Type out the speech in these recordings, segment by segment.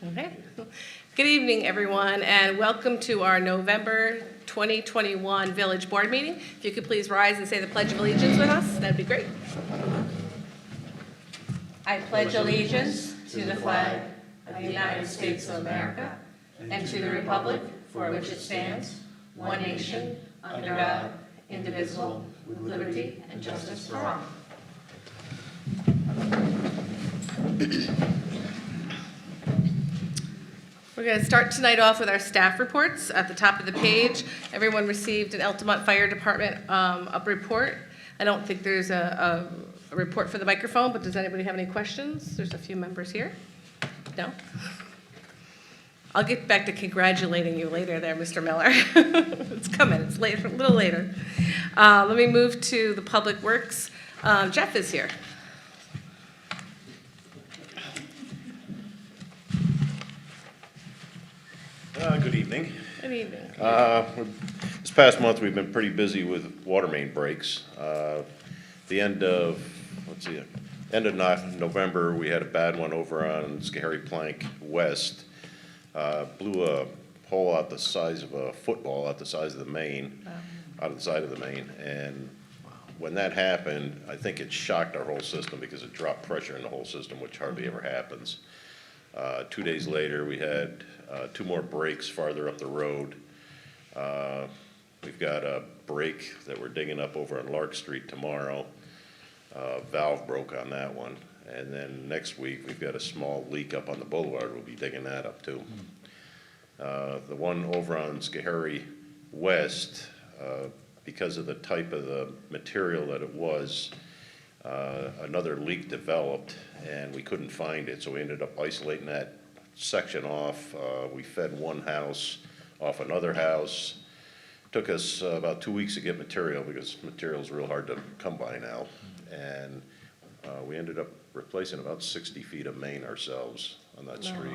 Okay. Good evening, everyone, and welcome to our November 2021 Village Board meeting. If you could please rise and say the Pledge of Allegiance with us, that'd be great. I pledge allegiance to the flag of the United States of America and to the republic for which it stands, one nation, under God, indivisible, with liberty and justice for all. We're going to start tonight off with our staff reports. At the top of the page, everyone received an Altamont Fire Department report. I don't think there's a report for the microphone, but does anybody have any questions? There's a few members here. No? I'll get back to congratulating you later there, Mr. Miller. It's coming. It's later, a little later. Let me move to the Public Works. Jeff is here. Good evening. Good evening. This past month, we've been pretty busy with water main breaks. The end of November, we had a bad one over on Schoharie Plank West. Blew a hole out the size of a football out the size of the main, out of the side of the main. And when that happened, I think it shocked our whole system because it dropped pressure in the whole system, which hardly ever happens. 2 days later, we had two more breaks farther up the road. We've got a break that we're digging up over on Lark Street tomorrow. Valve broke on that one. And then next week, we've got a small leak up on the boulevard. We'll be digging that up too. The one over on Schoharie West, because of the type of the material that it was, another leak developed and we couldn't find it, so we ended up isolating that section off. We fed one house off another house. Took us about 2 weeks to get material because material's real hard to come by now. And we ended up replacing about 60 feet of main ourselves on that street.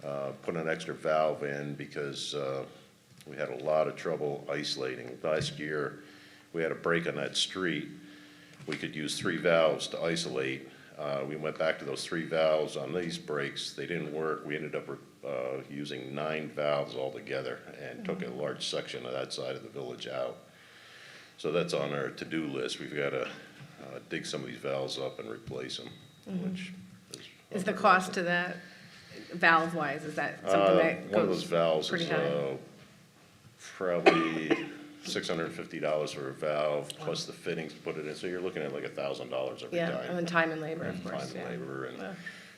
Wow. Put an extra valve in because we had a lot of trouble isolating. Last year, we had a break on that street. We could use 3 valves to isolate. We went back to those 3 valves on these breaks. They didn't work. We ended up using 9 valves altogether and took a large section of that side of the village out. So that's on our to-do list. We've got to dig some of these valves up and replace them, which is the cost to that valve-wise? Is that something that one of those valves pretty is high? probably $650 for a valve, plus the fittings to put it in, so you're looking at like $1,000 every Yeah, time. and then time and labor, of course. Time and yeah. labor and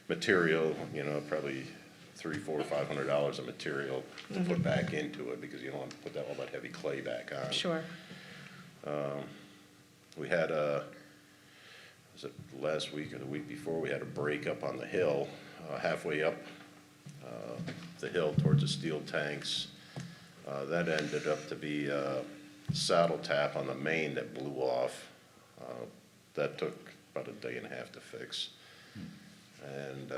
material, probably $300, $400, $500 of material to put back into it, because you don't want to put all that heavy clay back on. Sure. We had was it last week or the week before, we had a break up on the hill, halfway up the hill towards the steel tanks. That ended up to be a saddle tap on the main that blew off. That took about a day and a half to fix. And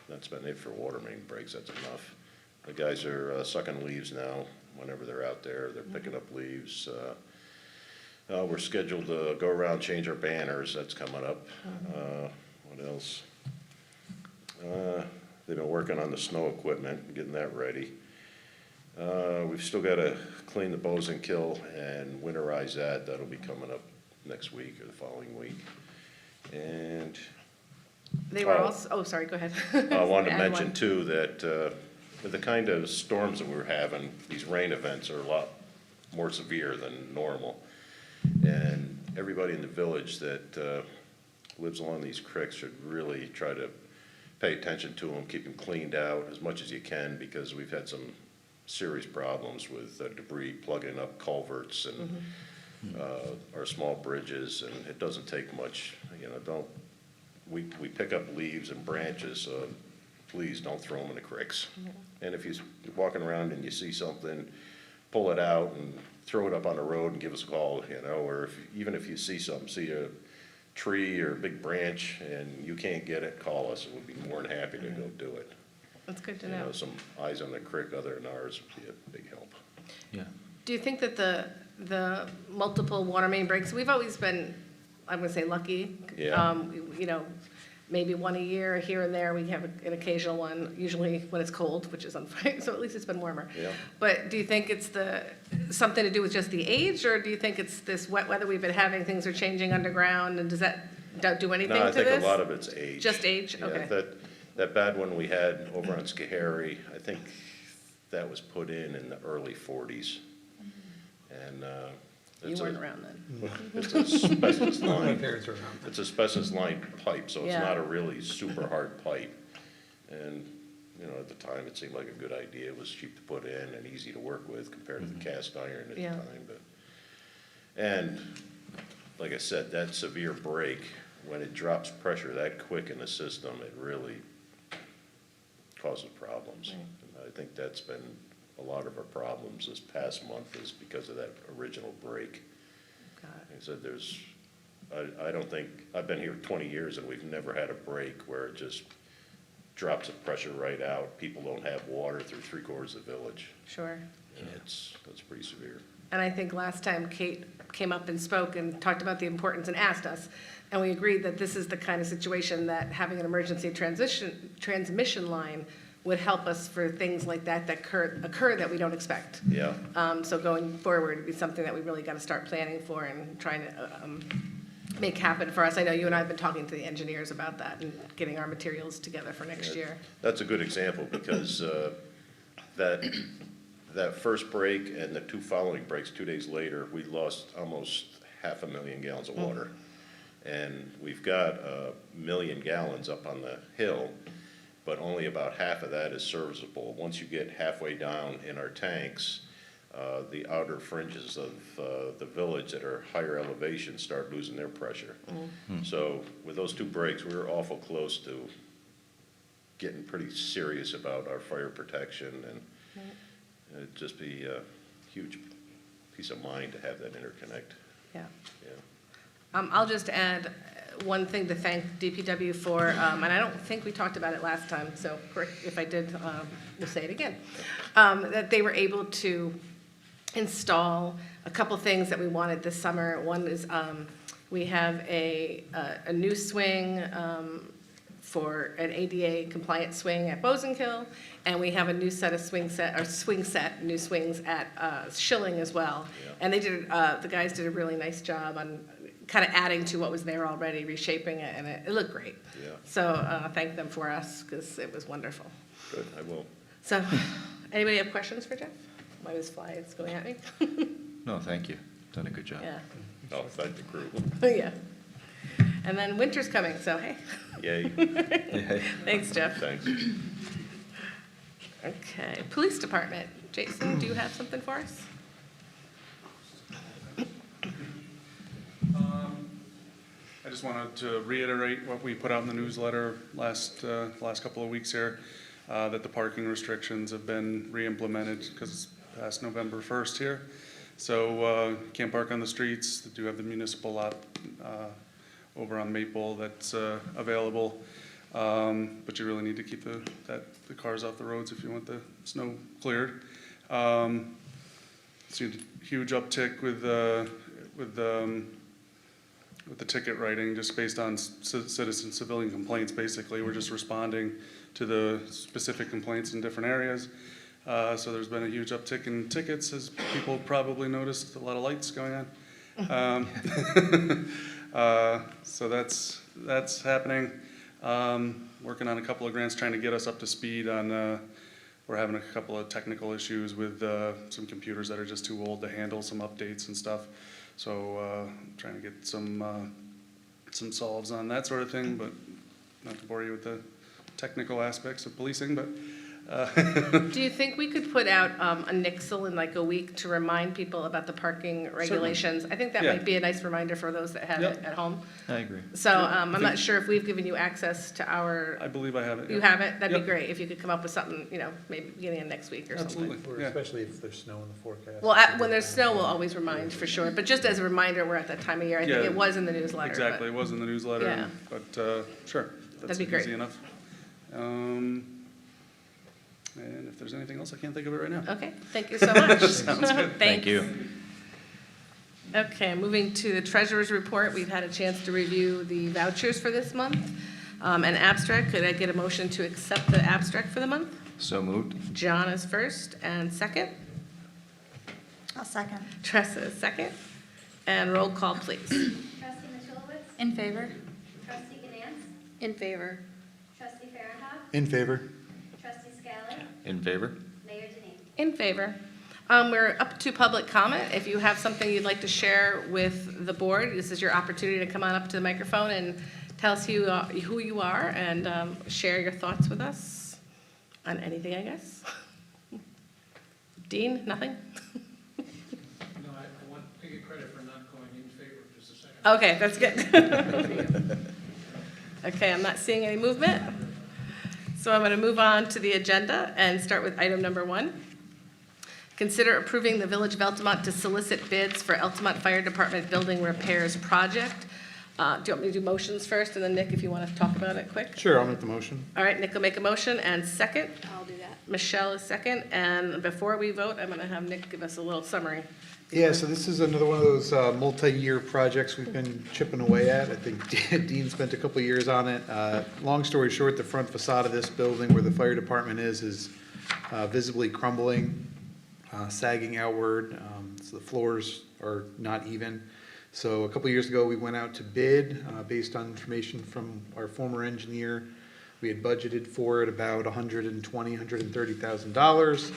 that's been it for water main breaks. That's enough. The guys are sucking leaves now. Whenever they're out there, they're picking up leaves. We're scheduled to go around, change our banners. That's coming up. What else? They've been working on the snow equipment, getting that ready. We've still got to clean the Boson Kill and winterize that. That'll be coming up next week or the following week. And They were also, oh, sorry, go ahead. I wanted to Add mention one. too that with the kind of storms that we're having, these rain events are a lot more severe than normal. And everybody in the village that lives along these creeks should really try to pay attention to them, keep them cleaned out as much as you can, because we've had some serious problems with debris plugging up culverts and our small bridges, and it doesn't take much. We pick up leaves and branches, so please don't throw them in the creeks. And if you're walking around and you see something, pull it out and throw it up on the road and give us a call, or even if you see something, see a tree or a big branch and you can't get it, call us, and we'll be more than happy to go do it. That's good to know. Some eyes on the creek other than ours would be a big help. Yeah. Do you think that the multiple water main breaks, we've always been, I'm going to say lucky. Yeah. maybe one a year, here and there, we have an occasional one, usually when it's cold, which is unfine, so at least it's been warmer. Yeah. But do you think it's something to do with just the age, or do you think it's this wet weather we've been having, things are changing underground, and does that do anything No, to I this? think a lot of it's age. Just age? Yeah, Okay. that bad one we had over on Schoharie, I think that was put in the early 40s. And You it's weren't a, around then. it's a asbestos My line. parents are around. It's asbestos lined pipe, so it's Yeah. not a really super hard pipe. And, you know, at the time, it seemed like a good idea. It was cheap to put in and easy to work with compared to the cast iron at the Yeah. time, but. And, like I said, that severe break, when it drops pressure that quick in the system, it really causes problems. Right. And I think that's been a lot of our problems this past month is because of that original break. God. Like I said, I don't think, I've been here 20 years and we've never had a break where it just drops the pressure right out. People don't have water through 3/4 of the village. Sure. And that's pretty severe. And I think last time Kate came up and spoke and talked about the importance and asked us, and we agreed that this is the kind of situation that having an emergency transmission line would help us for things like that occur that we don't expect. Yeah, So going forward, it'd be something that we really got to start planning for and trying to make happen for us. I know you and I have been talking to the engineers about that and getting our materials together for next year. that's a good example because that first break and the 2 following breaks 2 days later, we lost almost 500,000 gallons of water. And we've got 1 million gallons up on the hill, but only about half of that is serviceable. Once you get halfway down in our tanks, the outer fringes of the village that are higher elevation start losing their pressure. So with those 2 breaks, we were awful close to getting pretty serious about our fire protection, and it'd just be a huge peace of mind to have that interconnect. Yeah. Yeah. I'll just add one thing to thank DPW for, and I don't think we talked about it last time, so correct if I did, we'll say it again. That they were able to install a couple things that we wanted this summer. One is we have a new swing for an ADA compliant swing at Bozenkill, and we have a new set of new swings at Schilling as well. Yeah. And they did, the guys did a really nice job on kind of adding to what was there already, reshaping it, and it looked great. Yeah. So thank them for us, because it was wonderful. Good, I will. So, anybody have questions for Jeff? Why this fly is going at me? No, thank you. Done a good job. Yeah, I'll thank the crew. yeah. And then winter's coming, so hey, Yay, thanks, Jeff. thanks. Okay, Police Department. Jason, do you have something for us? I just wanted to reiterate what we put out in the newsletter last couple of weeks here, that the parking restrictions have been re-implemented because it's past November 1st here. So can't park on the streets. They do have the municipal lot over on Maple that's available, but you really need to keep the cars off the roads if you want the snow cleared. Seen a huge uptick with the ticket writing, just based on citizen civilian complaints. Basically, we're just responding to the specific complaints in different areas. So there's been a huge uptick in tickets, as people probably noticed, a lot of lights going on. So that's happening. Working on a couple of grants, trying to get us up to speed on, we're having a couple of technical issues with some computers that are just too old to handle some updates and stuff. So trying to get some solves on that sort of thing, but not to bore you with the technical aspects of policing, but Do you think we could put out a nixle in like a week to remind people about the parking regulations? I think that Yeah. might be a nice reminder for those that have Yep. it at home. I agree. So I'm not sure if we've given you access to our, I believe I have it. you yeah. have it? That'd be Yep. great if you could come up with something, maybe beginning of next week or something. Absolutely, Or yeah. especially if there's snow in the forecast. Well, when there's snow, we'll always remind for sure, but just as a reminder, we're at that time of year. I think Yeah. it was in the newsletter. but- Exactly, it was in the newsletter, Yeah. but sure. That's That'd be great. easy enough. And if there's anything else, I can't think of it right now. Okay, thank you so much. Sounds good. Thank you. Okay, moving to the treasurer's report, we've had a chance to review the vouchers for this month. An abstract, could I get a motion to accept the abstract for the month? So moved. John is first and second. I'll second. Tressa is second. And roll call, please. Trustee Mitchellwitz? In favor? Trustee Ganance? In favor. Trustee Farah? In favor? Trustee Scally? In favor? Mayor Denine. In favor. We're up to public comment. If you have something you'd like to share with the board, this is your opportunity to come on up to the microphone and tell us who you are and share your thoughts with us on anything, I guess. Dean, nothing? No, I want to get credit for not going in favor just a second. Okay, that's good. Okay, I'm not seeing any movement. So I'm going to move on to the agenda and start with item number 1. Consider approving the Village of Altamont to solicit bids for Altamont Fire Department Building Repairs Project. Do you want me to do motions first, and then Nick, if you want to talk about it quick? Sure, I'll make the motion. All right, Nick will make a motion, and second, I'll do that. Michelle is second, and before we vote, I'm going to have Nick give us a little summary. Yeah, so this is another one of those multi-year projects we've been chipping away at. I think Dean spent a couple of years on it. Long story short, the front facade of this building where the fire department is visibly crumbling, sagging outward, so the floors are not even. So a couple of years ago, we went out to bid based on information from our former engineer. We had budgeted for it about $120,000, $130,000.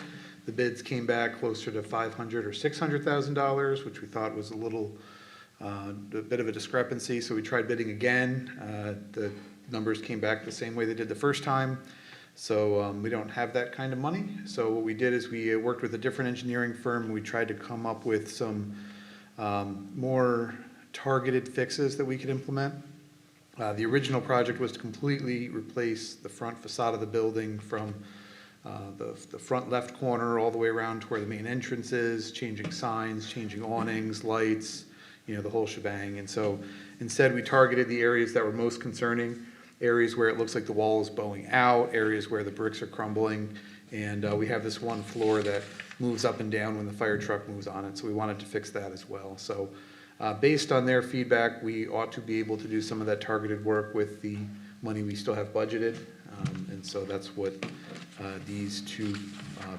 The bids came back closer to $500,000 or $600,000, which we thought was a bit of a discrepancy. So we tried bidding again. The numbers came back the same way they did the first time. So we don't have that kind of money. So what we did is we worked with a different engineering firm. We tried to come up with some more targeted fixes that we could implement. The original project was to completely replace the front facade of the building from the front left corner all the way around to where the main entrance is, changing signs, changing awnings, lights, the whole shebang. And so instead we targeted the areas that were most concerning, areas where it looks like the wall is bowing out, areas where the bricks are crumbling. And we have this one floor that moves up and down when the fire truck moves on it, so we wanted to fix that as well. So based on their feedback, we ought to be able to do some of that targeted work with the money we still have budgeted. And so that's what these two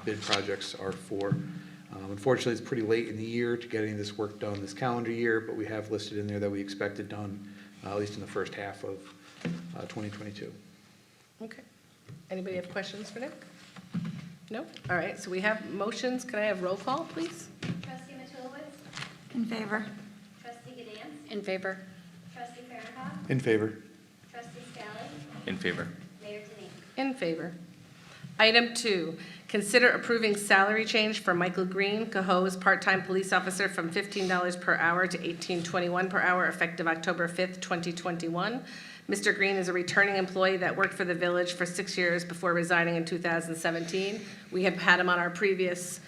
bid projects are for. Unfortunately, it's pretty late in the year to get any of this work done this calendar year, but we have listed in there that we expect it done at least in the first half of 2022. Okay. Anybody have questions for Nick? No? All right, so we have motions. Can I have roll call, please? Trustee Mitchellwitz? In favor? Trustee Ganance? In favor. Trustee Farah? In favor. Trustee Scally? In favor? Mayor Denine. In favor. Item 2, consider approving salary change for Michael Green, Cohoes, part-time police officer from $15 per hour to $18.21 per hour effective October 5th, 2021. Mr. Green is a returning employee that worked for the village for 6 years before resigning in 2017. We have had him on our previous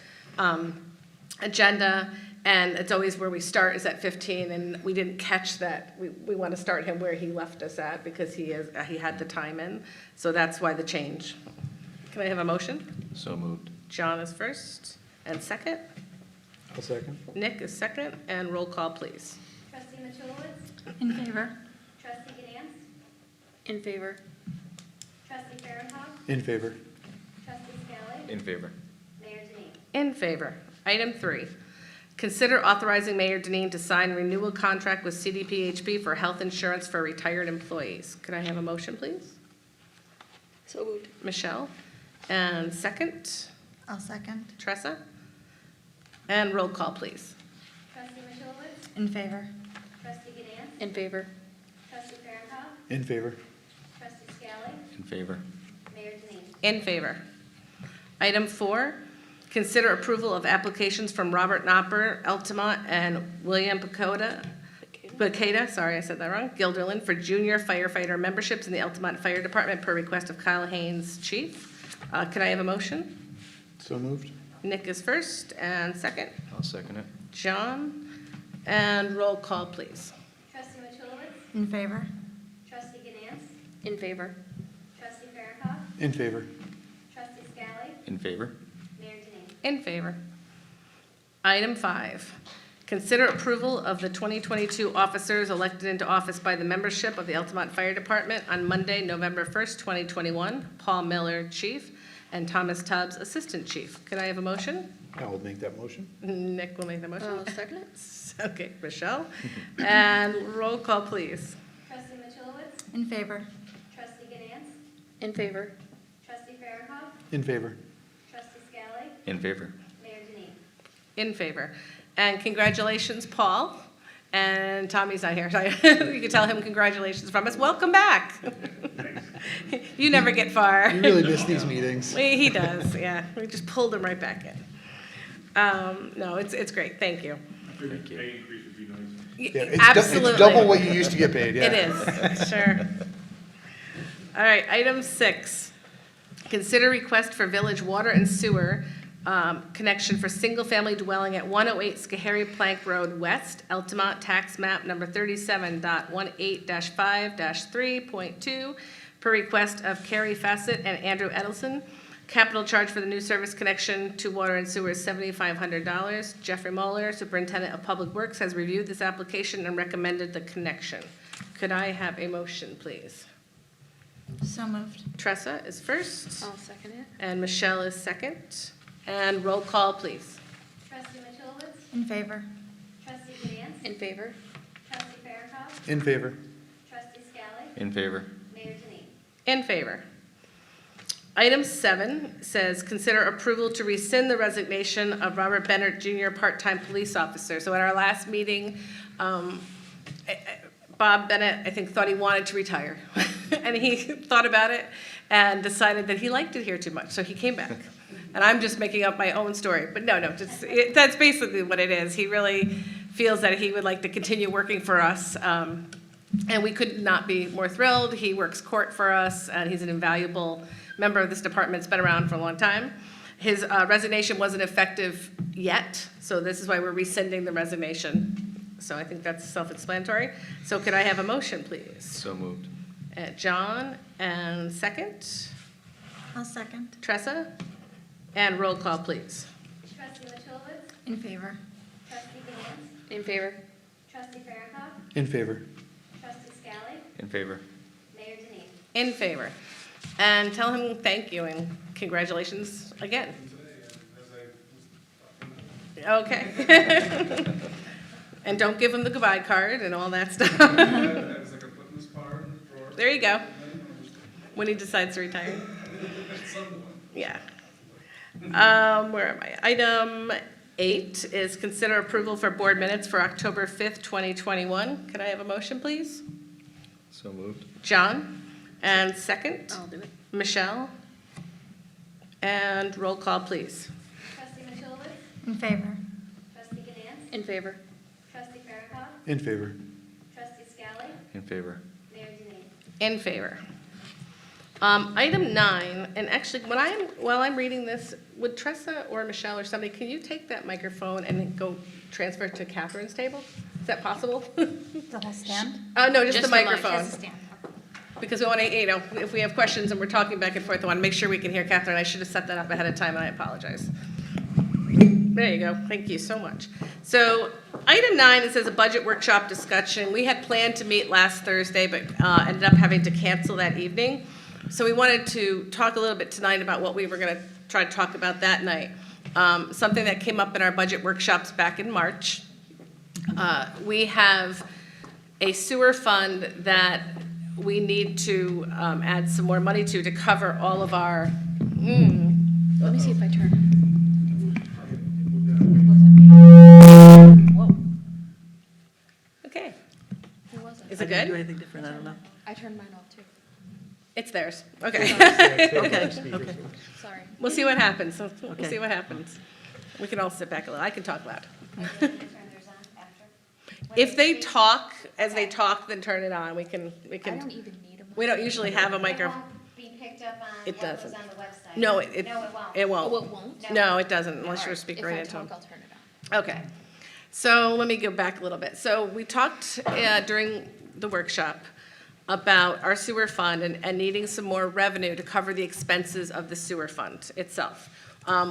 agenda, and it's always where we start is at 15, and we didn't catch that. We want to start him where he left us at because he had the time in, so that's why the change. Can I have a motion? So moved. John is first, and second. I'll second. Nick is second, and roll call, please. Trustee Mitchellwitz? In favor? Trustee Ganance? In favor. Trustee Farah? In favor. Trustee Scally? In favor? Mayor Denine. In favor. Item 3, consider authorizing Mayor Denine to sign renewal contract with CDPHP for health insurance for retired employees. Could I have a motion, please? So moved. Michelle, and second, I'll second. Tressa, and roll call, please. Trustee Mitchellwitz? In favor? Trustee Ganance? In favor. Trustee Farah? In favor. Trustee Scally? In favor? Mayor Denine. In favor. Item 4, consider approval of applications from Robert Knopper, Altamont, and William Bacada, sorry, I said that wrong, Guilderland, for junior firefighter memberships in the Altamont Fire Department per request of Kyle Haynes, Chief. Could I have a motion? So moved. Nick is first, and second, I'll second it. John, and roll call, please. Trustee Mitchellwitz? In favor? Trustee Ganance? In favor. Trustee Farah? In favor. Trustee Scally? In favor? Mayor Denine. In favor. Item 5, Consider approval of the 2022 officers elected into office by the membership of the Altamont Fire Department on Monday, November 1st, 2021. Paul Miller, Chief, and Thomas Tubbs, Assistant Chief. Could I have a motion? I will make that motion. Nick will make the motion. I'll second it. Okay, Michelle. And roll call, please. Trustee Mitchellwitz, In favor. Trustee Ganance, In favor. Trustee Farrakhan, In favor. Trustee Scally, In favor. Mayor Denine. In favor. And congratulations, Paul. And Tommy's not here, so you can tell him congratulations from us. Welcome back. You never get far. You really miss these meetings. He does, yeah. We just pulled him right back in. No, it's great. Thank you. Thank you. Yeah, it's Absolutely. It's double what you used to get paid, yeah. It is, sure. All right, item 6. Consider request for village water and sewer connection for single-family dwelling at 108 Schoharie Plank Road West, Altamont, tax map number 37.18-5-3.2, per request of Carrie Fassett and Andrew Edelson. Capital charge for the new service connection to water and sewer is $7,500. Jeffrey Moeller, Superintendent of Public Works, has reviewed this application and recommended the connection. Could I have a motion, please? So moved. Tressa is first, I'll second it. and Michelle is second. And roll call, please. Trustee Mitchellwitz, In favor. Trustee Ganance, In favor. Trustee Farrakhan, In favor. Trustee Scally, In favor. Mayor Denine. In favor. Item 7 says, consider approval to rescind the resignation of Robert Bennett Jr., part-time police officer. So at our last meeting, Bob Bennett, I think, thought he wanted to retire. And he thought about it and decided that he liked it here too much, so he came back. And I'm just making up my own story, but no, that's basically what it is. He really feels that he would like to continue working for us. And we could not be more thrilled. He works court for us, and he's an invaluable member of this department. It's been around for a long time. His resignation wasn't effective yet, so this is why we're rescinding the resignation. So I think that's self-explanatory. So could I have a motion, please? So moved. John, and second, I'll second. Tressa, and roll call, please. Trustee Mitchellwitz, In favor. Trustee Ganance, In favor. Trustee Farrakhan, In favor. Trustee Scally, In favor. Mayor Denine. In favor. And tell him thank you and congratulations again. Okay. And don't give him the goodbye card and all that stuff. There you go. When he decides to retire. Yeah. Where am I? Item 8 is consider approval for board minutes for October 5th, 2021. Could I have a motion, please? So moved. John, and second, I'll do it. Michelle. And roll call, please. Trustee Mitchellwitz, In favor. Trustee Ganance, In favor. Trustee Farrakhan, In favor. Trustee Scally, In favor. Mayor Denine. In favor. Item 9, and actually, while I'm reading this, would Tressa or Michelle or somebody, can you take that microphone and go transfer it to Catherine's table? Is that possible? The whole stand? No, just the Just the mic. microphone. Just a stand. Because we want to, if we have questions and we're talking back and forth, I want to make sure we can hear Catherine. I should have set that up ahead of time, and I apologize. There you go. Thank you so much. So item 9, it says a budget workshop discussion. We had planned to meet last Thursday, but ended up having to cancel that evening. So we wanted to talk a little bit tonight about what we were going to try to talk about that night. Something that came up in our budget workshops back in March. We have a sewer fund that we need to add some more money to cover all of our, Let me see if I turn. Whoa. okay. Who was it? Is it good? anything different, I don't know. I turned mine off too. It's theirs. Okay. Okay, okay. Sorry. We'll see what happens. We'll Okay. see what happens. We can all sit back a little. I can talk loud. Turn theirs on after. If they talk, as they talk, then turn it on. We can, I don't even need them. we don't usually have a It microphone. won't be picked up on, It what goes doesn't. on the website. No, No, it won't. it Oh, won't. it won't? No, it doesn't, unless All you're right. speaking right into them. If I talk, I'll turn it on. Okay, so let me go back a little bit. So we talked during the workshop about our sewer fund and needing some more revenue to cover the expenses of the sewer fund itself.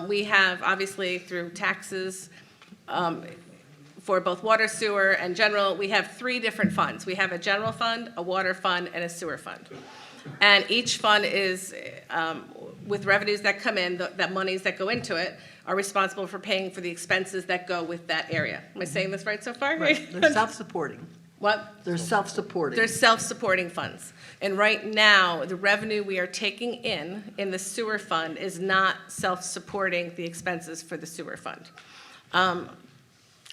We have, obviously, through taxes, for both water, sewer, and general, we have 3 different funds. We have a general fund, a water fund, and a sewer fund. And each fund is, with revenues that come in, that monies that go into it, are responsible for paying for the expenses that go with that area. Am I saying this right so far? Right, they're self-supporting. What? They're self-supporting. They're self-supporting funds. And right now, the revenue we are taking in the sewer fund is not self-supporting the expenses for the sewer fund.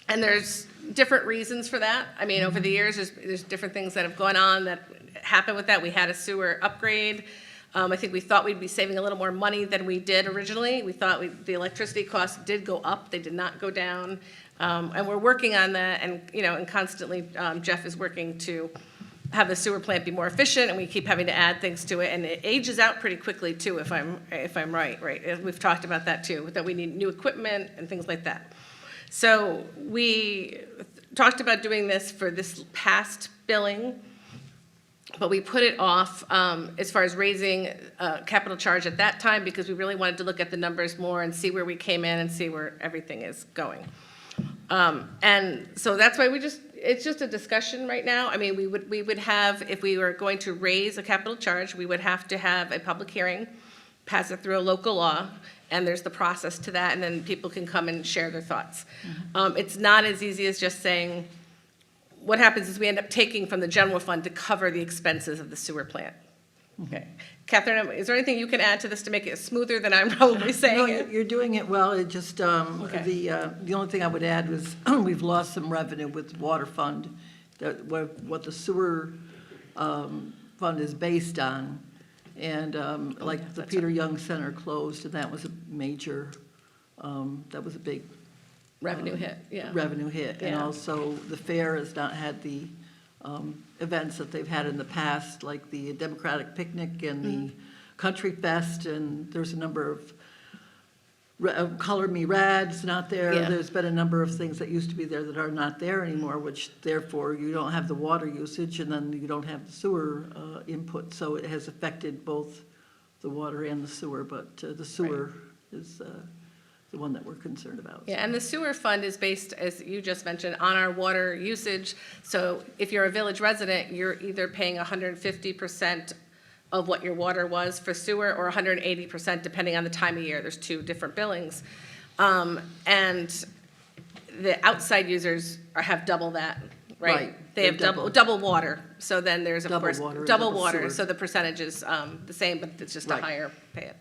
And there's different reasons for that. I mean, over the years, there's different things that have gone on that happened with that. We had a sewer upgrade. I think we thought we'd be saving a little more money than we did originally. We thought the electricity costs did go up, they did not go down. And we're working on that, and, and constantly, Jeff is working to have the sewer plant be more efficient, and we keep having to add things to it, and it ages out pretty quickly too, if I'm right? We've talked about that too, that we need new equipment and things like that. So we talked about doing this for this past billing, but we put it off as far as raising capital charge at that time, because we really wanted to look at the numbers more and see where we came in and see where everything is going. And so that's why it's just a discussion right now. I mean, we would have, if we were going to raise a capital charge, we would have to have a public hearing, pass it through a local law, and there's the process to that, and then people can come and share their thoughts. It's not as easy as just saying, what happens is we end up taking from the general fund to cover the expenses of the sewer plant. Okay. Catherine, is there anything you can add to this to make it smoother than I'm probably saying No, it? you're doing it well. It just, Okay. the only thing I would add was, we've lost some revenue with the water fund, what the sewer fund is based on. And like the Peter Young Center closed, and that was a major, that was a big Revenue hit, yeah. revenue hit. And Yeah. also, the fair has not had the events that they've had in the past, like the Democratic Picnic and the Country Fest, and there's a number of Color Me Rad's not there. Yeah. There's been a number of things that used to be there that are not there anymore, which therefore you don't have the water usage, and then you don't have the sewer input. So it has affected both the water and the sewer, but the sewer is the one that we're concerned about. Yeah, and the sewer fund is based, as you just mentioned, on our water usage. So if you're a village resident, you're either paying 150% of what your water was for sewer, or 180%, depending on the time of year. There's 2 different billings. And the outside users have double that, right? Right, They have they're double water. So then there's, of Double course, water and double double water. sewer. So the percentage is the same, but it's just a Right. higher pay it.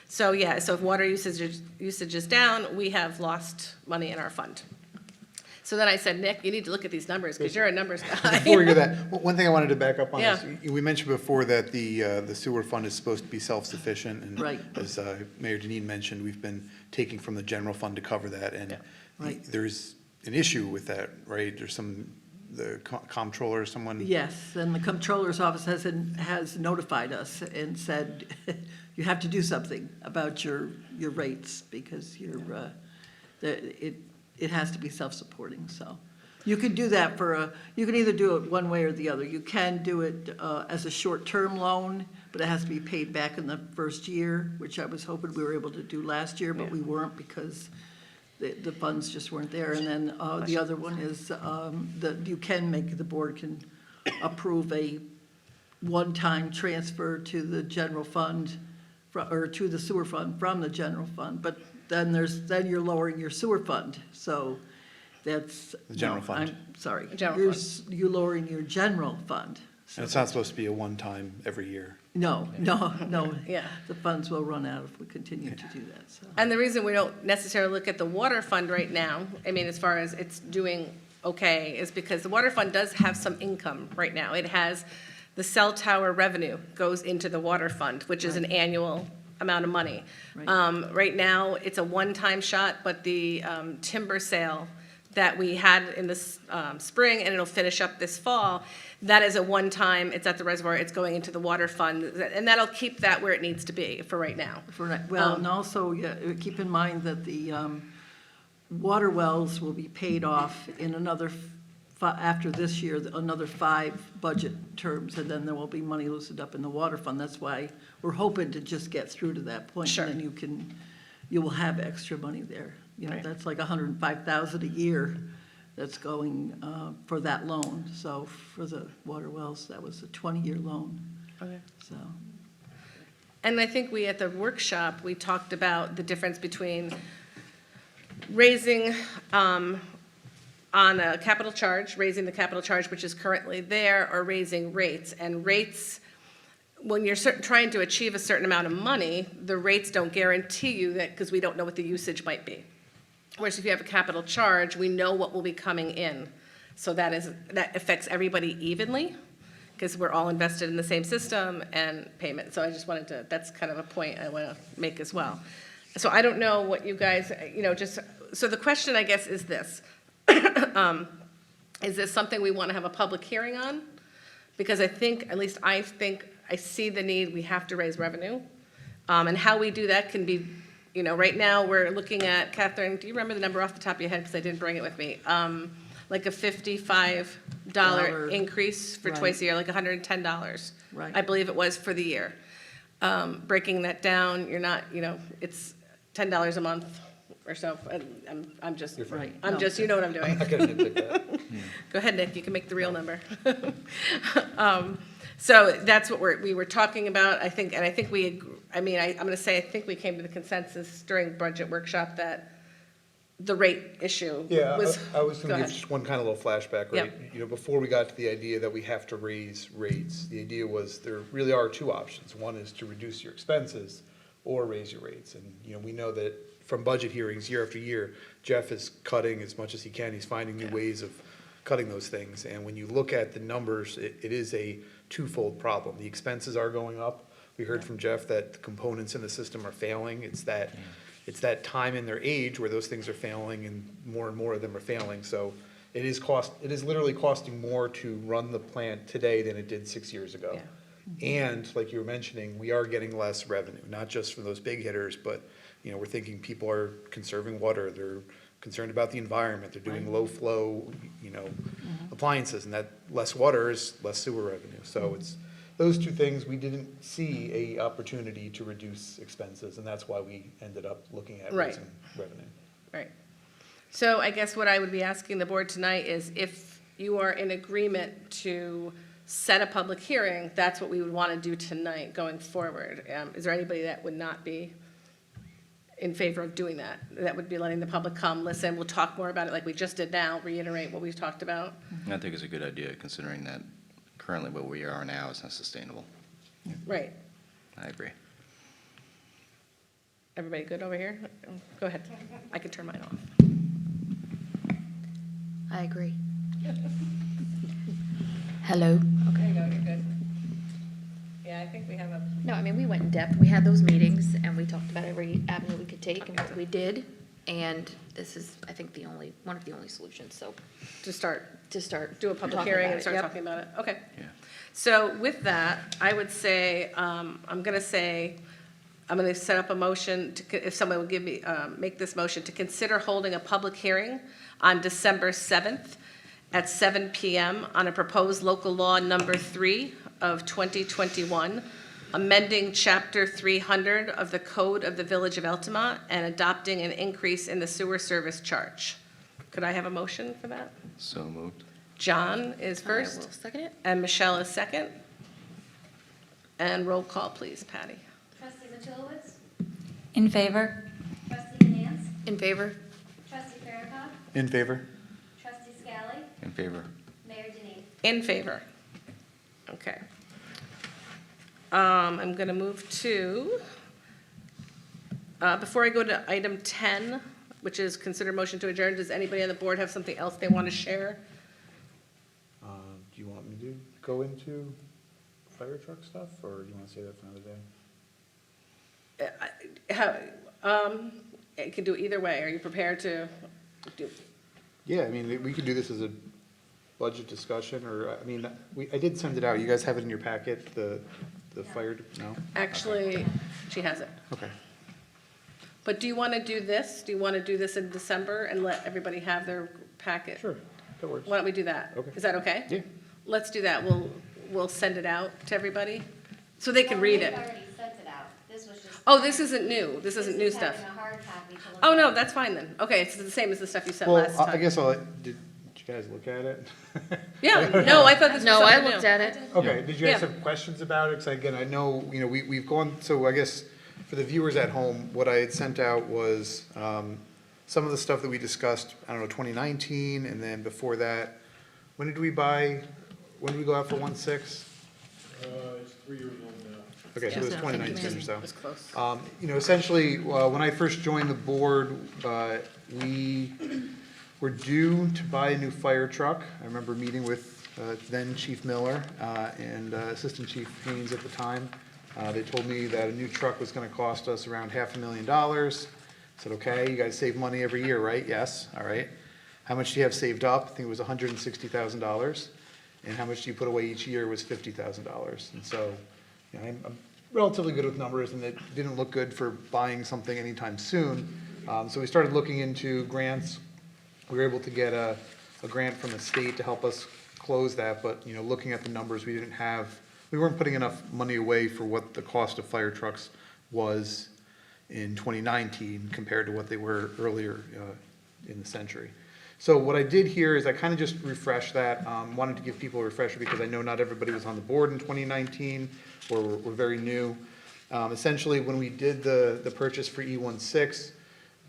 So, yeah, so if water usage is down, we have lost money in our fund. So then I said, Nick, you need to look at these numbers, because you're a numbers guy. Before we go that, one thing I wanted to back up on is, Yeah. we mentioned before that the sewer fund is supposed to be self-sufficient. And Right. as Mayor Denine mentioned, we've been taking from the general fund to cover that. And Right. there's an issue with that, right? There's the comptroller, someone. Yes, and the comptroller's office has notified us and said, you have to do something about your rates, because it has to be self-supporting, so. You could do that you can either do it one way or the other. You can do it as a short-term loan, but it has to be paid back in the first year, which I was hoping we were able to do last year, but we weren't, because the funds just weren't there. And then the other one is that the board can approve a one-time transfer to the general fund, or to the sewer fund from the general fund. But then you're lowering your sewer fund, so that's. The general no, fund. I'm sorry. General You're lowering your general fund. And it's not supposed to be a one-time every year. No. Yeah. The funds will run out if we continue to do that, so. And the reason we don't necessarily look at the water fund right now, I mean, as far as it's doing okay, is because the water fund does have some income right now. It has, the cell tower revenue goes into the water fund, which is an annual amount of money. Right. Right now, it's a one-time shot, but the timber sale that we had in this spring, and it'll finish up this fall, that is a one-time, it's at the reservoir, it's going into the water fund, and that'll keep that where it needs to be for right now. And also, keep in mind that the water wells will be paid off in another, after this year, another 5 budget terms, and then there will be money loosened up in the water fund. That's why we're hoping to just get through to that point. Sure. And then you will have extra money there. Right. That's like $105,000 a year that's going for that loan. So for the water wells, that was a 20-year loan, Okay. so. And I think we, at the workshop, we talked about the difference between raising, on a capital charge, raising the capital charge which is currently there, or raising rates. And rates, when you're trying to achieve a certain amount of money, the rates don't guarantee you that, because we don't know what the usage might be. Whereas if you have a capital charge, we know what will be coming in. So that affects everybody evenly, because we're all invested in the same system and payment. So I just wanted to, that's kind of a point I want to make as well. So I don't know what you guys, so the question, I guess, is this. Is this something we want to have a public hearing on? Because I think, at least I think, I see the need, we have to raise revenue. And how we do that can be, right now, we're looking at, Catherine, do you remember the number off the top of your head, because I didn't bring it with me? Like a $55 increase for twice a year, like $110. Right. I believe it was for the year. Breaking that down, you're not, it's $10 a month or so. I'm just, Right. I'm No. just, you know what I'm doing. I couldn't nitpick that. Go ahead, Nick, you can make the real number. So that's what we were talking about, I think, and I think we, I'm gonna say, I think we came to the consensus during budget workshop that the rate issue Yeah, was. I was Go gonna give ahead. just one kind of little flashback, right? Yep. Before we got to the idea that we have to raise rates, the idea was there really are two options. One is to reduce your expenses or raise your rates. And, we know that from budget hearings year after year, Jeff is cutting as much as he can. He's finding new ways of cutting those things. And when you look at the numbers, it is a twofold problem. The expenses are going up. We heard from Jeff that the components in the system are failing. It's that time in their age where those things are failing and more of them are failing. So it is literally costing more to run the plant today than it did 6 years ago. And like you were mentioning, we are getting less revenue, not just from those big hitters, but, we're thinking people are conserving water. They're concerned about the environment. They're doing low flow, appliances, and that less water is less sewer revenue. So it's those two things. We didn't see a opportunity to reduce expenses, and that's why we ended up looking at Right. raising revenue. Right. So I guess what I would be asking the board tonight is if you are in agreement to set a public hearing, that's what we would want to do tonight going forward. Is there anybody that would not be in favor of doing that? That would be letting the public come, listen, we'll talk more about it like we just did now, reiterate what we've talked about. I think it's a good idea, considering that currently where we are now is not sustainable. Right. I agree. Everybody good over here? Go ahead. I can turn mine off. I agree. Hello? There you go, you're good. Yeah, I think we have a, No, I mean, we went in depth. We had those meetings and we talked about every avenue we could take and we did. And this is, I think, one of the only solutions, so to start, to start. do a public talking hearing about and it. start Yep. talking about it. Okay. Yeah. So with that, I would say, I'm going to set up a motion, if someone would give me, make this motion, to consider holding a public hearing on December 7th at 7 PM on a proposed local law number 3 of 2021, amending Chapter 300 of the Code of the Village of Altamont and adopting an increase in the sewer service charge. Could I have a motion for that? So moved. John is I will first. second it. And Michelle is second. And roll call, please, Patty. Trustee Matulowicz? In favor? Trustee Ganance? In favor? Trustee Farrakhan? In favor? Trustee Scally? In favor. Mayor Denine? In favor. Okay. I'm going to move to, before I go to item 10, which is consider motion to adjourn, does anybody on the board have something else they want to share? Do you want me to go into fire truck stuff, or do you want to save that for another day? It can do either way. Are you prepared to do? Yeah, we could do this as a budget discussion, or, I did send it out. You guys have it in your packet, the fire, no? Actually, she has it. Okay. But do you want to do this? Do you want to do this in December and let everybody have their packet? Sure, that works. Why don't we do that? Okay. Is that okay? Yeah. Let's do that. We'll send it out to everybody so they can read it. Well, we've already sent it out. This was just. Oh, this isn't new. This isn't new stuff. Having a hard copy to look Oh, no, at. that's fine then. Okay, it's the same as the stuff you sent Well, last I time. guess you guys look at it? Yeah, no, I thought this was No, I something looked new. at it. Okay, did you guys Yeah. have questions about it? Because again, I know, you know, we've gone, so I guess for the viewers at home, what I had sent out was some of the stuff that we discussed, I don't know, 2019, and then before that, when did we go out for 1.6? It's 3 years old now. Okay, so it was Yeah. 2019 or so. It was close. You know, essentially, when I first joined the board, we were due to buy a new fire truck. I remember meeting with then Chief Miller and Assistant Chief Haynes at the time. They told me that a new truck was gonna cost us around $500,000. I said, okay, you guys save money every year, right? Yes, all right. How much do you have saved up? I think it was $160,000. And how much do you put away each year was $50,000. And so, you know, I'm relatively good with numbers, and it didn't look good for buying something anytime soon. So we started looking into grants. We were able to get a grant from the state to help us close that, but, you know, looking at the numbers, we weren't putting enough money away for what the cost of fire trucks was in 2019 compared to what they were earlier in the century. So what I did here is I kind of just refreshed that, wanted to give people a refresher because I know not everybody was on the board in 2019 or were very new. Essentially, when we did the purchase for E16,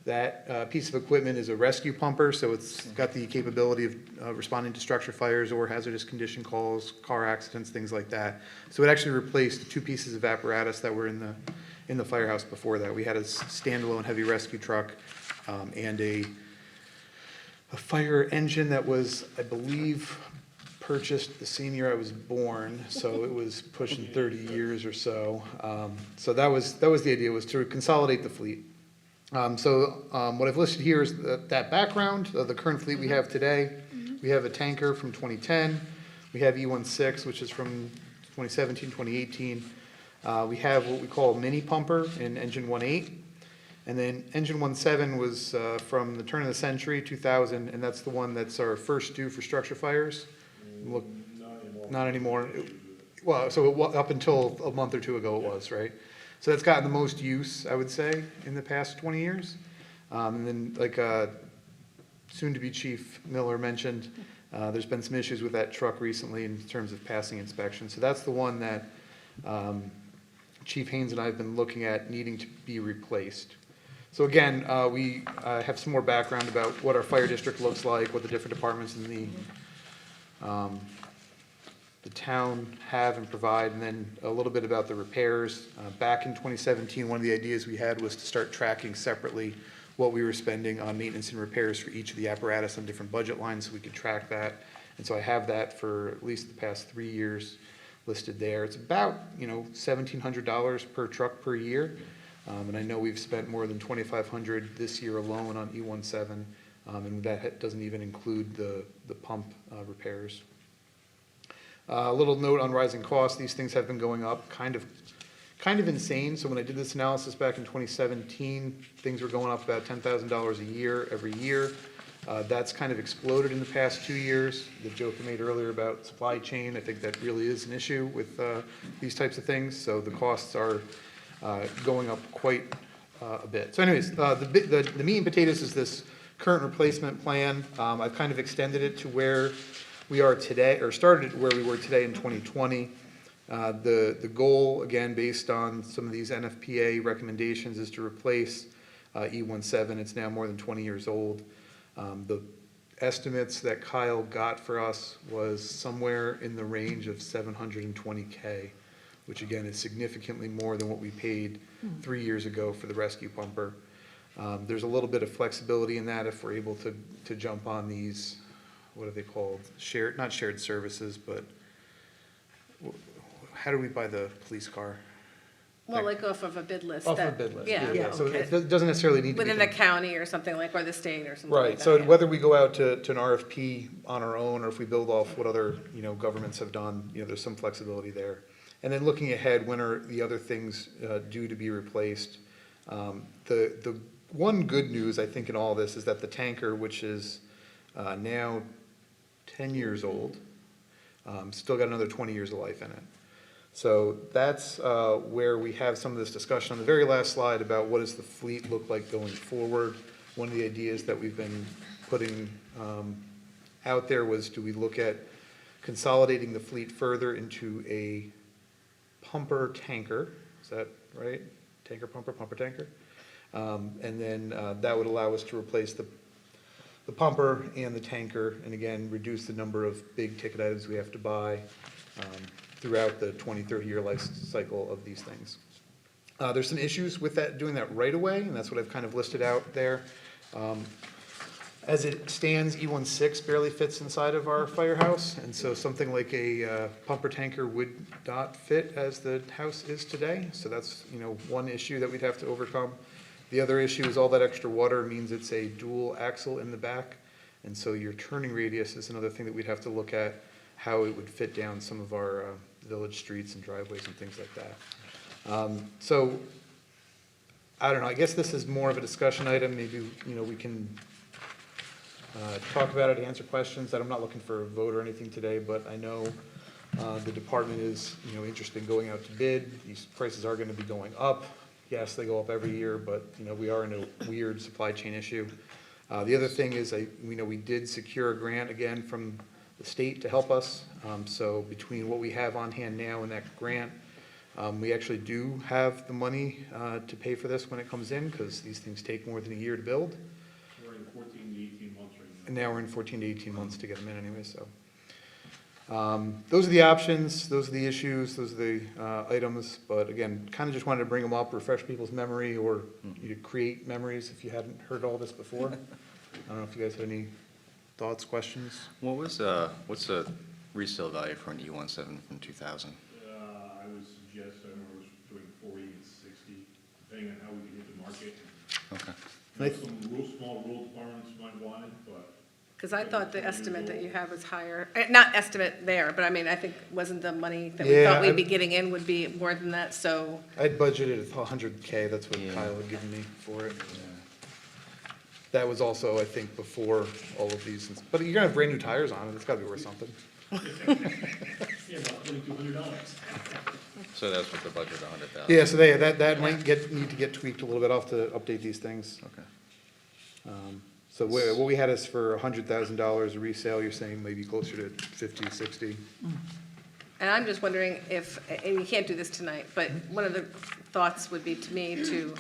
that piece of equipment is a rescue pumper, so it's got the capability of responding to structure fires or hazardous condition calls, car accidents, things like that. So it actually replaced two pieces of apparatus that were in the firehouse before that. We had a standalone heavy rescue truck and a fire engine that was, I believe, purchased the same year I was born, so it was pushing 30 years or so. So that was the idea, was to consolidate the fleet. What I've listed here is that background of the current fleet we have today. We have a tanker from 2010. We have E16, which is from 2017, 2018. We have what we call a mini pumper in engine 1.8. And then engine 1.7 was from the turn of the century, 2000, and that's the one that's our first due for structure fires. Look, not anymore. Well, so up until a month or two ago it was, right? So that's gotten the most use, I would say, in the past 20 years. And then, like soon-to-be Chief Miller mentioned, there's been some issues with that truck recently in terms of passing inspection. So that's the one that Chief Haynes and I have been looking at needing to be replaced. So again, we have some more background about what our fire district looks like, what the different departments in the town have and provide, and then a little bit about the repairs. Back in 2017, one of the ideas we had was to start tracking separately what we were spending on maintenance and repairs for each of the apparatus on different budget lines, so we could track that. And so I have that for at least the past 3 years listed there. It's about, you know, $1,700 per truck per year. And I know we've spent more than $2,500 this year alone on E17, and that doesn't even include the pump repairs. A little note on rising costs. These things have been going up kind of insane. So when I did this analysis back in 2017, things were going up about $10,000 a year every year. That's kind of exploded in the past 2 years. The joke I made earlier about supply chain, I think that really is an issue with these types of things. So the costs are going up quite a bit. So anyways, the meat and potatoes is this current replacement plan. I've kind of extended it to where we are today, or started where we were today in 2020. The goal, again, based on some of these NFPA recommendations, is to replace E17. It's now more than 20 years old. The estimates that Kyle got for us was somewhere in the range of $720K, which again is significantly more than what we paid 3 years ago for the rescue pumper. There's a little bit of flexibility in that if we're able to jump on these, what are they called? Not shared services, but how do we buy the police car? Well, like off of a bid list. Off of a that- bid list. Yeah, So okay. it doesn't necessarily need to be. within the county or something like, or the state or something like Right, that. so yeah. whether we go out to an RFP on our own, or if we build off what other, you know, governments have done, you know, there's some flexibility there. And then looking ahead, when are the other things due to be replaced? The one good news, I think, in all this is that the tanker, which is now 10 years old, still got another 20 years of life in it. So that's where we have some of this discussion on the very last slide about what does the fleet look like going forward. One of the ideas that we've been putting out there was, do we look at consolidating the fleet further into a pumper tanker? Is that right? Tanker pumper, pumper tanker? And then that would allow us to replace the pumper and the tanker, and again, reduce the number of big ticket items we have to buy throughout the 20, 30-year life cycle of these things. There's some issues with that, doing that right away, and that's what I've kind of listed out there. As it stands, E16 barely fits inside of our firehouse, and so something like a pumper tanker would not fit as the house is today. So that's, one issue that we'd have to overcome. The other issue is all that extra water means it's a dual axle in the back, and so your turning radius is another thing that we'd have to look at, how it would fit down some of our village streets and driveways and things like that. So, I don't know, I guess this is more of a discussion item, maybe, we can talk about it, answer questions. I'm not looking for a vote or anything today, but I know the department is, interested in going out to bid. These prices are gonna be going up. Yes, they go up every year, but, we are in a weird supply chain issue. The other thing is, we did secure a grant again from the state to help us. So between what we have on hand now and that grant, we actually do have the money to pay for this when it comes in, because these things take more than a year to build. We're in 14 to 18 months right now. And now we're in 14 to 18 months to get them in anyway, so. Those are the options, those are the issues, those are the items, but again, kind of just wanted to bring them up, refresh people's memory, or you could create memories if you hadn't heard all this before. I don't know if you guys had any thoughts, questions? What's the resale value for an E17 from 2000? I would suggest, I remember it was between 40 and 60, depending on how we can hit the market. Okay. Some small rural departments might want it, but Because I thought the estimate that you have was higher, not estimate there, but I mean, I think wasn't the money that we Yeah, thought we'd be getting in would be more than that, so. I'd budgeted $100K, that's what Yeah. Kyle had given me for it. That was also, I think, before all of these, but you're gonna have brand new tires on it, it's gotta be worth something. yeah, about $2,200. So that's what the budget, 100,000? Yeah, so that might need to get tweaked a little bit, I'll have to update these things. Okay. So what we had is for $100,000 resale, you're saying maybe closer to 50, 60? And I'm just wondering if, and you can't do this tonight, but one of the thoughts would be to me to,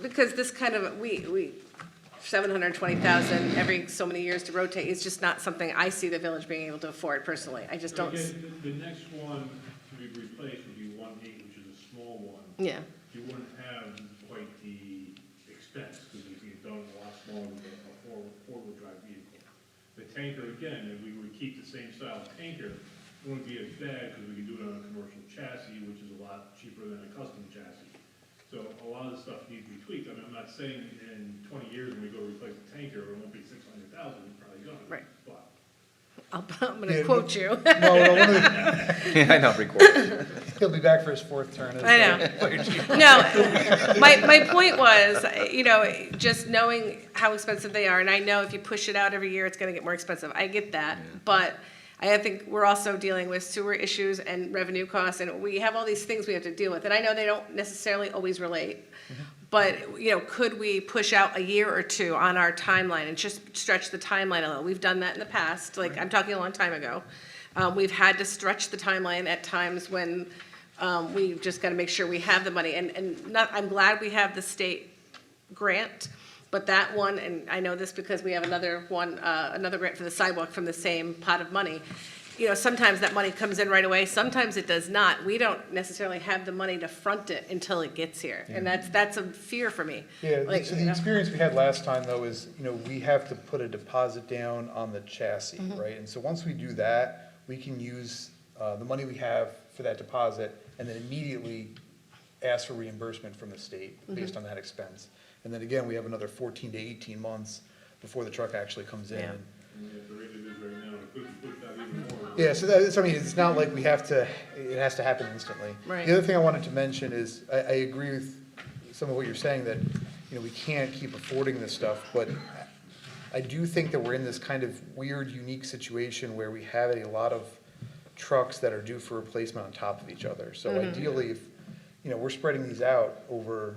because this kind of, we 720,000 every so many years to rotate is just not something I see the village being able to afford personally. I just don't, Again, the next one to be replaced would be 1.8, which is a small one. yeah. You wouldn't have quite the expense, because you can get done a lot smaller with a four-wheel drive vehicle. The tanker, again, if we would keep the same style of tanker, it wouldn't be as bad, because we could do it on a commercial chassis, which is a lot cheaper than a custom chassis. So a lot of the stuff needs to be tweaked. I mean, I'm not saying in 20 years when we go replace the tanker, it won't be 600,000, it's probably gonna. Right. But I'm going to quote you. No, one of the, Yeah, I know, record. he'll be back for his fourth term. as I know. the fire chief. No, my point was, just knowing how expensive they are, and I know if you push it out every year, it's gonna get more expensive. I get that, but I think we're also dealing with sewer issues and revenue costs, and we have all these things we have to deal with. And I know they don't necessarily always relate, but, could we push out a year or two on our timeline and just stretch the timeline a little? We've done that in the past, like, I'm talking a long time ago. We've had to stretch the timeline at times when we've just got to make sure we have the money. I'm glad we have the state grant, but that one, and I know this because we have another one, another grant for the sidewalk from the same pot of money. Sometimes that money comes in right away, sometimes it does not. We don't necessarily have the money to front it until it gets here, and that's a fear for me. Yeah, Like, so the experience we had last time, though, is, we have to put a deposit down on the chassis, right? And so once we do that, we can use the money we have for that deposit, and then immediately ask for reimbursement from the state based on that expense. And then again, we have another 14 to 18 months before the truck actually comes in. Yeah. the rate it is right now, it could be pushed out even more. Yeah, so it's not like it has to happen instantly. Right. The other thing I wanted to mention is, I agree with some of what you're saying, that, we can't keep affording this stuff, but I do think that we're in this kind of weird, unique situation where we have a lot of trucks that are due for replacement on top of each other. So ideally, if, we're spreading these out over,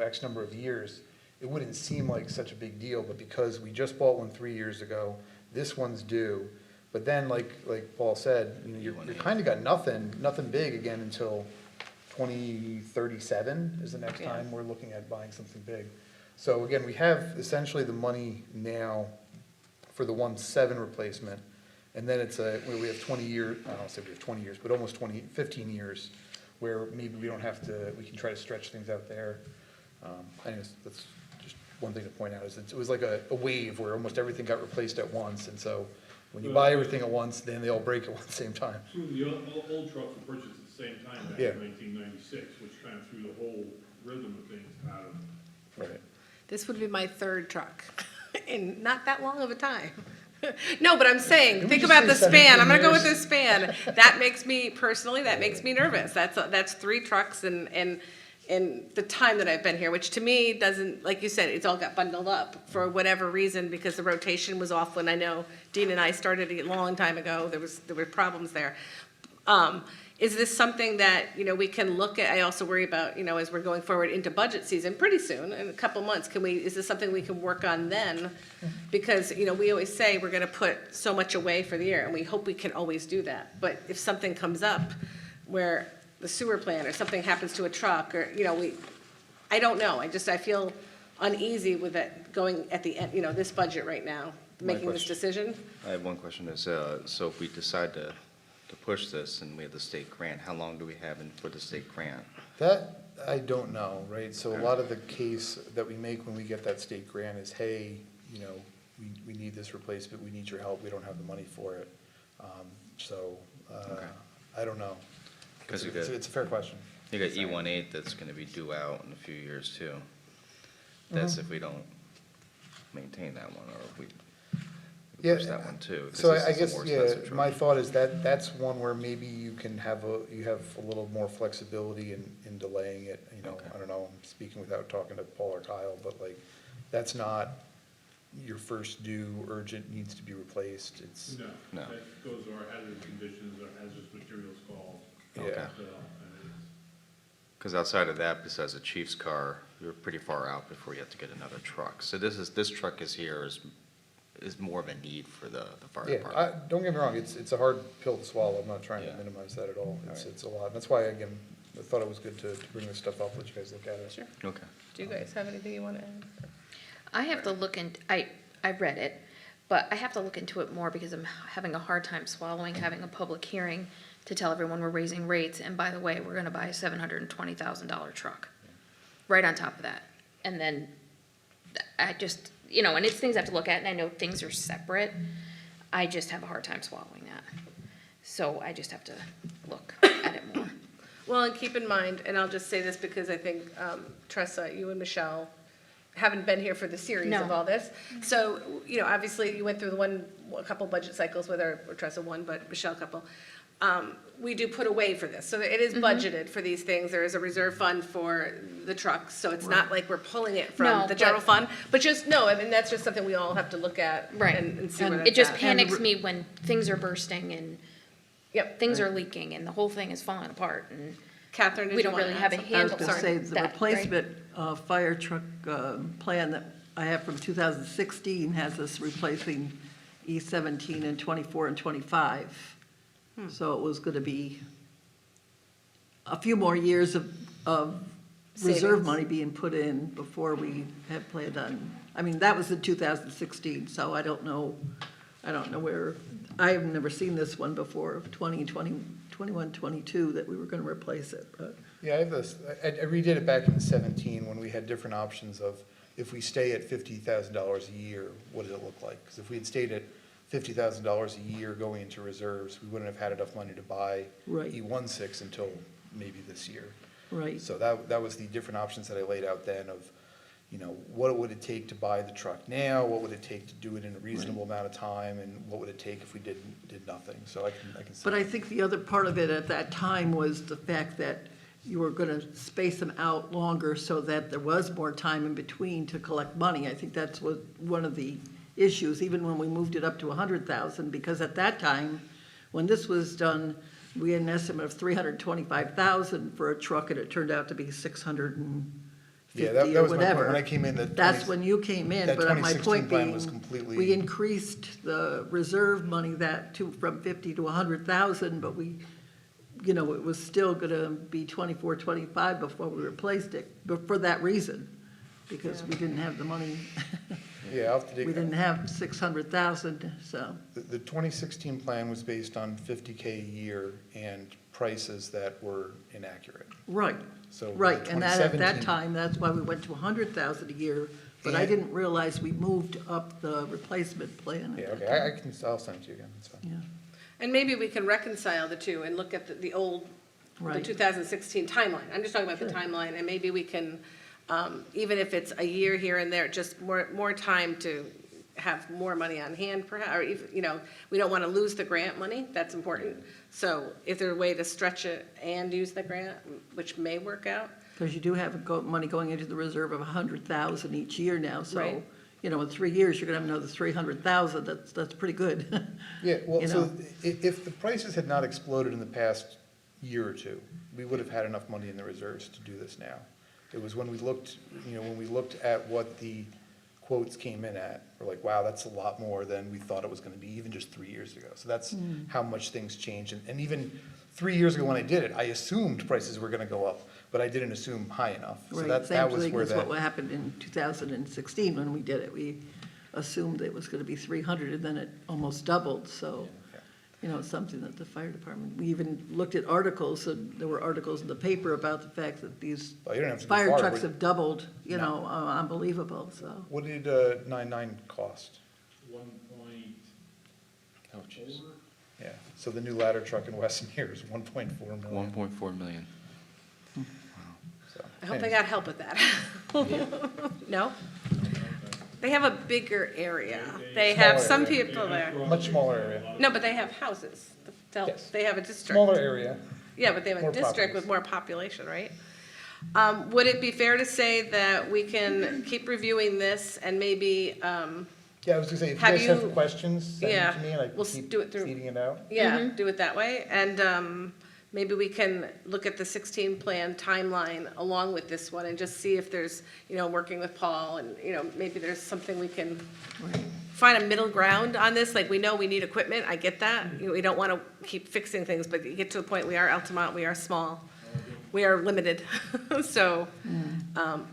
X number of years, it wouldn't seem like such a big deal, but because we just bought one 3 years ago, this one's due. But then, like Paul said, you know, you're kind of got nothing big again until 2037 is the next Yeah. time we're looking at buying something big. So again, we have essentially the money now for the 1.7 replacement. And then we have 20 years, I don't say we have 20 years, but almost 15 years where maybe we don't have to, we can try to stretch things out there. Anyways, that's just one thing to point out is it was like a wave where almost everything got replaced at once. And so when you buy everything at once, then they all break at the same time. True, the old trucks were purchased at the same time back Yeah. in 1996, which kind of threw the whole rhythm of things out of. Right. This would be my third truck in not that long of a time. No, but I'm saying, Didn't we think just about the say span. 17 I'm gonna go with years? this span. That makes me, personally, that makes me nervous. That's 3 trucks in the time that I've been here, which to me doesn't, like you said, it's all got bundled up for whatever reason, because the rotation was off when I know Dean and I started a long time ago. There were problems there. Is this something that, you know, we can look at? I also worry about, you know, as we're going forward into budget season pretty soon, in a couple months, is this something we can work on then? Because, you know, we always say we're gonna put so much away for the year, and we hope we can always do that. But if something comes up where the sewer plant or something happens to a truck, or, you know, I don't know, I feel uneasy with it going at the end, you know, this budget right now, making this decision. I have one question is, so if we decide to push this and we have the state grant, how long do we have for the state grant? That, I don't know, right? So a lot of the case that we make when we get that state grant is, hey, you know, we need this replacement, we need your help, we don't have the money for it. Okay. I don't know. 'Cause It's a fair question. You got E18 that's gonna be due out in a few years too. That's if we don't maintain that one, or if we Yeah, push that one too. 'cause So this I is a guess, more yeah, expensive truck. my thought is that's one where maybe you can have a little more flexibility in delaying it, you know, Okay. I don't know, I'm speaking without talking to Paul or Kyle, but like, that's not your first due urgent needs to be replaced, it's, No, No. that goes to our hazard conditions, our hazardous materials calls. yeah. Okay. So, and it's, Because outside of that, besides the chief's car, you're pretty far out before you have to get another truck. So this truck is more of a need for the fire Yeah, department. don't get me wrong, it's a hard pill to swallow, I'm not trying to Yeah. minimize that at all, Alright. it's a lot, that's why, again, I thought it was good to bring this stuff up, let you guys look at it. Sure. Okay. Do you guys have anything you want to add? I have to look I read it, but I have to look into it more because I'm having a hard time swallowing having a public hearing to tell everyone we're raising rates, and by the way, we're gonna buy a $720,000 truck. Right on top of that. And then I just, you know, and it's things I have to look at, and I know things are separate. I just have a hard time swallowing that. So I just have to look at it more. Well, and keep in mind, and I'll just say this because I think, Tressa, you and Michelle haven't been here for the series of No. all this. So, you know, obviously, you went through a couple budget cycles with her, or Tressa one, but Michelle a couple. We do put away for this, so it is budgeted for these things. There is a reserve fund for the trucks, so it's not like we're pulling it No, from the general but- fund. But just, no, I mean, that's just something we all have to look at Right. and see where And that's It just at. panics me when things are bursting and Yep. things are leaking and the whole thing is falling apart and Catherine, did we you don't want to really add have a something? I was handle gonna say, on the that, right? replacement fire truck plan that I have from 2016 has us replacing E17 and 24 and 25. So it was gonna be a few more years of reserve Savings. money being put in before we had planned on, I mean, that was in 2016, so I don't know where, I have never seen this one before, 21, 22, that we were gonna replace it, but. Yeah, I have this, I redid it back in 17 when we had different options of, if we stay at $50,000 a year, what does it look like? Because if we had stayed at $50,000 a year going into reserves, we wouldn't have had enough money to buy Right. E16 until maybe this year. Right. So that was the different options that I laid out then of, you know, what would it take to buy the truck now? What would it take to do it in a reasonable amount of time? And what would it take if we did nothing? So I can. But I think the other part of it at that time was the fact that you were gonna space them out longer so that there was more time in between to collect money. I think that's what, one of the issues, even when we moved it up to 100,000, because at that time, when this was done, we had an estimate of 325,000 for a truck, and it turned out to be Yeah, 50 that or was my point. whatever. When I came in, That's when you came in, that but my 2016 point plan being, was completely- we increased the reserve money from 50 to 100,000, but we, you know, it was still gonna be 24, 25 before we replaced it, but for that reason, because we didn't have the money, Yeah, I'll have to dig. we didn't have 600,000, so, The 2016 plan was based on 50K a year and prices that were inaccurate. right. So Right, the and that, at that 2017 time, that's why we went to 100,000 a year, but I And- didn't realize we moved up the replacement plan. Yeah, okay, I can, I'll send it to you again, that's fine. Yeah, And maybe we can reconcile the two and look at the old, the Right. 2016 timeline. I'm just talking about the timeline, and maybe we can, even if it's a year here and there, just more time to have more money on hand perhaps, or if, you know, we don't want to lose the grant money, that's important. So if there's a way to stretch it and use the grant, which may work out, because you do have money going into the reserve of 100,000 each year now, so, Right. you know, in 3 years, you're gonna have another 300,000, that's pretty good. Yeah, well, You so know. if the prices had not exploded in the past year or two, we would have had enough money in the reserves to do this now. It was when we looked, you know, when we looked at what the quotes came in at, we're like, wow, that's a lot more than we thought it was gonna be, even just 3 years ago. So that's how much things change. And even 3 years ago when I did it, I assumed prices were gonna go up, but I didn't assume high enough. So Right, that same was thing where as that. what happened in 2016 when we did it. We assumed it was gonna be 300, and then it almost doubled, so, you know, it's something that the fire department, we even looked at articles, and there were articles in the paper about the fact that these Well, you don't have to go fire far. trucks What- have doubled, you know, unbelievable, so. What did 99 cost? 1.4. Oh, jeez. Yeah, so the new ladder truck in Weston here is 1.4 million. 1.4 million. So, I hope they anyways. got help with that. No? They have a bigger area. They have Smaller some area. people there. Much smaller area. No, but they have houses. Yes. They have a district. Smaller area. Yeah, but they have a More district properties. with more population, right? Would it be fair to say that we can keep reviewing this and maybe, Yeah, I was gonna say, if you Have guys have you- questions, send yeah, it to me and I we'll can keep do it through- feeding it out. yeah, do it that way? And maybe we can look at the 16 plan timeline along with this one and just see if there's, you know, working with Paul and, you know, maybe there's something we can find a middle ground on this. Like, we know we need equipment, I get that. You know, we don't want to keep fixing things, but you get to a point, we are Altamont, we are small. We are limited. So,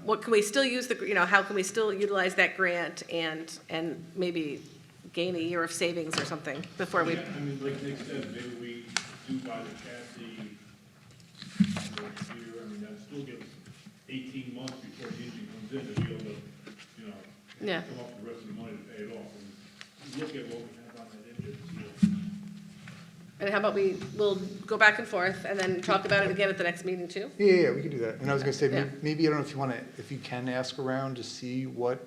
what can we still use you know, how can we still utilize that grant and maybe gain a year of savings or something before we, Yeah, I mean, like Nick said, maybe we do buy the chassis next year, I mean, that still gives 18 months before the engine comes in to be able to, you know, Yeah. come up with the rest of the money to pay it off. And look at what we have on that engine, see if and how about we'll go back and forth and then talk about it again at the next meeting too? Yeah, we can do that. And I was gonna say, Yeah. maybe, I don't know if you wanna, if you can ask around to see what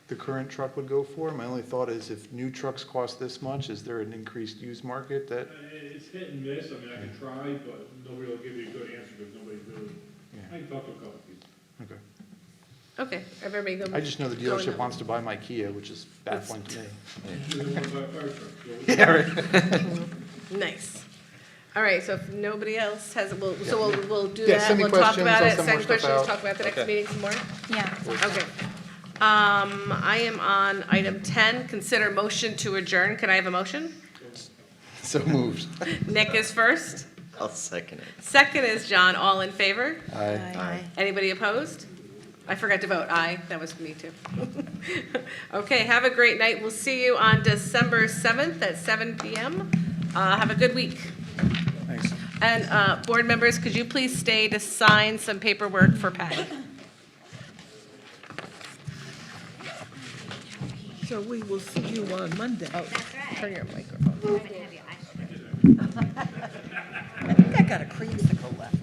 the current truck would go for. My only thought is if new trucks cost this much, is there an increased used market that? It's hit and miss, I mean, I can try, but nobody will give you a good answer because nobody's really, Yeah. I can talk to a couple people. Okay. Okay, everybody go. I just know the go in dealership that- wants to buy my Kia, which is baffling to me. They want to buy a fire truck, so Yeah, right. Nice. All right, so if nobody else has, we'll do Yeah, that. send me We'll talk questions, about I'll it, send more send stuff questions, out. talk about the next Okay. meeting some more. Yeah. Okay. I am on item 10, consider motion to adjourn. Can I have a motion? So moved. Nick is first. I'll second it. Second is John. All in favor? Aye. Anybody opposed? I forgot to vote aye. That was me too. Okay, have a great night. We'll see you on December 7th at 7 PM. Have a good week. Thanks. And board members, could you please stay to sign some paperwork for Patty? So we will see you on Monday. Oh, turn your microphone. I think I got a creamsicle left.